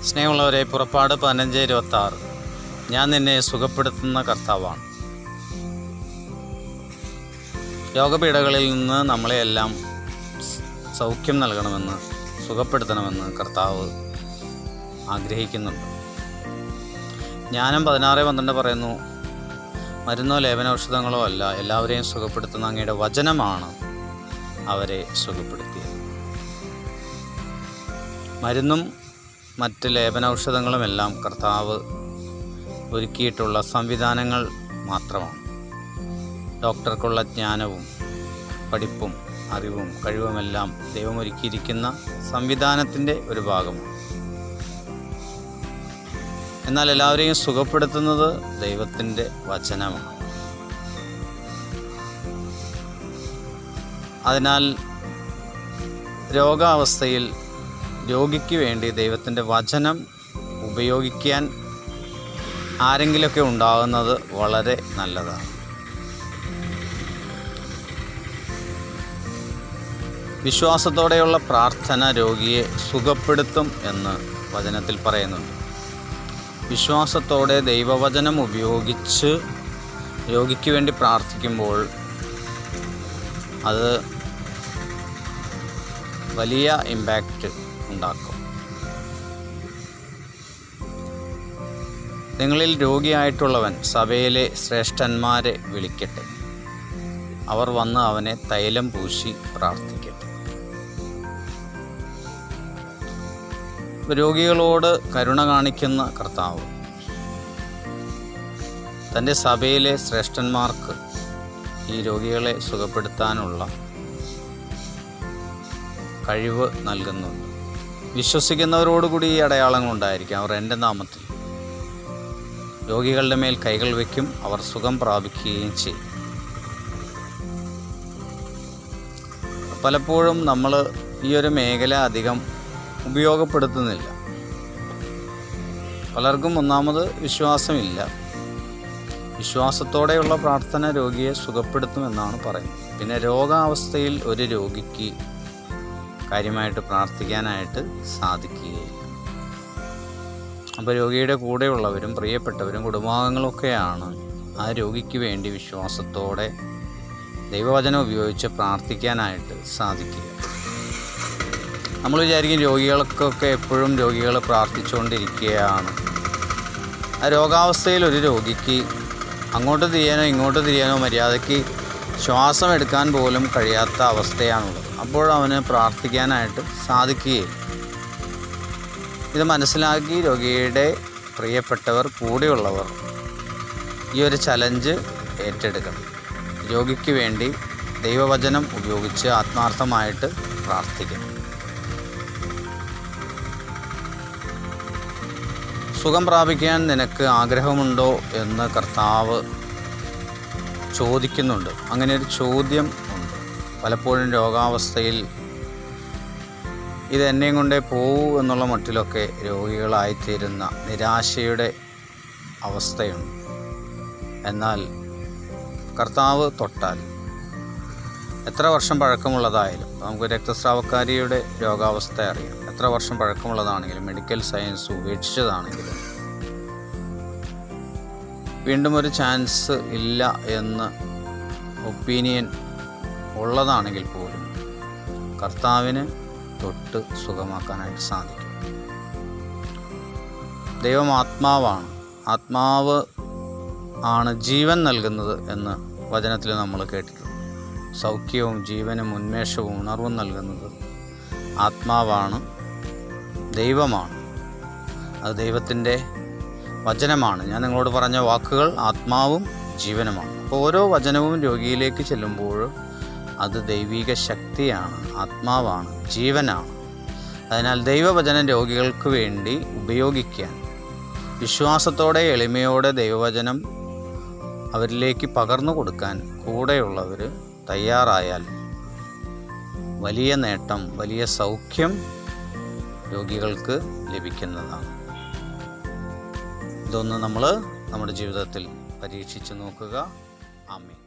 സ്നേഹമുള്ളവരെ, പുറപ്പാട് 15:26. ഞാൻ നിന്നെ സുഖപ്പെടുത്തുന്ന കർത്താവാണ്. രോഗപീഠകളിൽ നിന്ന് നമ്മളെയെല്ലാം സൗഖ്യം നൽകണമെന്ന്, സുഖപ്പെടുത്തണമെന്ന് കർത്താവ് ആഗ്രഹിക്കുന്നുണ്ട്. ജ്ഞാനം 16:12 പറയുന്നു, മരുന്നോ ലേപനൌഷധങ്ങളോ അല്ല, എല്ലാവരെയും സുഖപ്പെടുത്തുന്ന അങ്ങയുടെ വചനമാണ് അവരെ സുഖപ്പെടുത്തിയത്. മരുന്നും മറ്റ് ലേപനൌഷധങ്ങളുമെല്ലാം കർത്താവ് ഒരുക്കിയിട്ടുള്ള സംവിധാനങ്ങൾ മാത്രമാണ്. ഡോക്ടർക്കുള്ള ജ്ഞാനവും പഠിപ്പും അറിവും കഴിവുമെല്ലാം ദൈവം ഒരുക്കിയിരിക്കുന്ന സംവിധാനത്തിൻ്റെ ഒരു ഭാഗമാണ്. എന്നാൽ എല്ലാവരെയും സുഖപ്പെടുത്തുന്നത് ദൈവത്തിൻ്റെ വചനമാണ്. അതിനാൽ രോഗാവസ്ഥയിൽ രോഗിക്ക് വേണ്ടി ദൈവത്തിൻ്റെ വചനം ഉപയോഗിക്കാൻ ആരെങ്കിലുമൊക്കെ ഉണ്ടാകുന്നത് വളരെ നല്ലതാണ്. വിശ്വാസത്തോടെയുള്ള പ്രാർത്ഥന രോഗിയെ സുഖപ്പെടുത്തും എന്ന് വചനത്തിൽ പറയുന്നുണ്ട്. വിശ്വാസത്തോടെ ദൈവവചനം ഉപയോഗിച്ച് രോഗിക്ക് വേണ്ടി പ്രാർത്ഥിക്കുമ്പോൾ അത് വലിയ ഇമ്പാക്റ്റ് ഉണ്ടാക്കും. നിങ്ങളിൽ രോഗിയായിട്ടുള്ളവൻ സഭയിലെ ശ്രേഷ്ഠന്മാരെ വിളിക്കട്ടെ, അവർ വന്ന് അവനെ തൈലം പൂശി പ്രാർത്ഥിക്കട്ടെ. രോഗികളോട് കരുണ കാണിക്കുന്ന കർത്താവ് തൻ്റെ സഭയിലെ ശ്രേഷ്ഠന്മാർക്ക് ഈ രോഗികളെ സുഖപ്പെടുത്താനുള്ള കഴിവ് നൽകുന്നുണ്ട്. വിശ്വസിക്കുന്നവരോടുകൂടി ഈ അടയാളങ്ങൾ ഉണ്ടായിരിക്കും. അവർ എൻ്റെ നാമത്തിൽ രോഗികളുടെ മേൽ കൈകൾ വയ്ക്കും, അവർ സുഖം പ്രാപിക്കുകയും ചെയ്യും. പലപ്പോഴും നമ്മൾ ഈ ഒരു മേഖല അധികം ഉപയോഗപ്പെടുത്തുന്നില്ല. പലർക്കും ഒന്നാമത് വിശ്വാസമില്ല. വിശ്വാസത്തോടെയുള്ള പ്രാർത്ഥന രോഗിയെ സുഖപ്പെടുത്തുമെന്നാണ് പറയുന്നത്. പിന്നെ രോഗാവസ്ഥയിൽ ഒരു രോഗിക്ക് കാര്യമായിട്ട് പ്രാർത്ഥിക്കാനായിട്ട് സാധിക്കുകയില്ല. അപ്പോൾ രോഗിയുടെ കൂടെയുള്ളവരും പ്രിയപ്പെട്ടവരും കുടുംബാംഗങ്ങളൊക്കെയാണ് ആ രോഗിക്ക് വേണ്ടി വിശ്വാസത്തോടെ ദൈവവചനം ഉപയോഗിച്ച് പ്രാർത്ഥിക്കാനായിട്ട് സാധിക്കുക. നമ്മൾ വിചാരിക്കും രോഗികൾക്കൊക്കെ എപ്പോഴും രോഗികൾ പ്രാർത്ഥിച്ചുകൊണ്ടിരിക്കുകയാണ്. ആ രോഗാവസ്ഥയിൽ ഒരു രോഗിക്ക് അങ്ങോട്ട് തിരിയാനോ ഇങ്ങോട്ട് തിരിയാനോ മര്യാദയ്ക്ക് ശ്വാസം എടുക്കാൻ പോലും കഴിയാത്ത അവസ്ഥയാണുള്ളത്. അപ്പോഴവന് പ്രാർത്ഥിക്കാനായിട്ട് സാധിക്കുകയില്ല. ഇത് മനസ്സിലാക്കി രോഗിയുടെ പ്രിയപ്പെട്ടവർ, കൂടെയുള്ളവർ ഈ ഒരു ചലഞ്ച് ഏറ്റെടുക്കണം. രോഗിക്ക് വേണ്ടി ദൈവവചനം ഉപയോഗിച്ച് ആത്മാർത്ഥമായിട്ട് പ്രാർത്ഥിക്കണം. സുഖം പ്രാപിക്കാൻ നിനക്ക് ആഗ്രഹമുണ്ടോ എന്ന് കർത്താവ് ചോദിക്കുന്നുണ്ട്. അങ്ങനെ ഒരു ചോദ്യം ഉണ്ട്. പലപ്പോഴും രോഗാവസ്ഥയിൽ ഇത് എന്നെയും കൊണ്ടേ പോവൂ എന്നുള്ള മട്ടിലൊക്കെ രോഗികളായിത്തീരുന്ന നിരാശയുടെ അവസ്ഥയുണ്ട്. എന്നാൽ കർത്താവ് തൊട്ടാൽ എത്ര വർഷം പഴക്കമുള്ളതായാലും, നമുക്ക് രക്തസ്രാവക്കാരിയുടെ രോഗാവസ്ഥ അറിയാം, എത്ര വർഷം പഴക്കമുള്ളതാണെങ്കിലും മെഡിക്കൽ സയൻസ് ഉപേക്ഷിച്ചതാണെങ്കിലും വീണ്ടും ഒരു ചാൻസ് ഇല്ല എന്ന് ഒപ്പീനിയൻ ഉള്ളതാണെങ്കിൽ പോലും കർത്താവിന് തൊട്ട് സുഖമാക്കാനായിട്ട് സാധിക്കും. ദൈവം ആത്മാവാണ്. ആത്മാവ് ആണ് ജീവൻ നൽകുന്നത് എന്ന് വചനത്തിൽ നമ്മൾ കേട്ടിട്ടുണ്ട്. സൗഖ്യവും ജീവനും ഉന്മേഷവും ഉണർവും നൽകുന്നത് ആത്മാവാണ്, ദൈവമാണ്. അത് ദൈവത്തിൻ്റെ വചനമാണ്. ഞാൻ നിങ്ങളോട് പറഞ്ഞ വാക്കുകൾ ആത്മാവും ജീവനുമാണ്. അപ്പോൾ ഓരോ വചനവും രോഗിയിലേക്ക് ചെല്ലുമ്പോൾ അത് ദൈവിക ശക്തിയാണ്, ആത്മാവാണ്, ജീവനാണ്. അതിനാൽ ദൈവവചനം രോഗികൾക്ക് വേണ്ടി ഉപയോഗിക്കാൻ വിശ്വാസത്തോടെ എളിമയോടെ ദൈവവചനം അവരിലേക്ക് പകർന്നു കൊടുക്കാൻ കൂടെയുള്ളവർ തയ്യാറായാൽ വലിയ നേട്ടം, വലിയ സൗഖ്യം രോഗികൾക്ക് ലഭിക്കുന്നതാണ്. ഇതൊന്ന് നമ്മൾ നമ്മുടെ ജീവിതത്തിൽ പരീക്ഷിച്ച് നോക്കുക. ആമേൻ.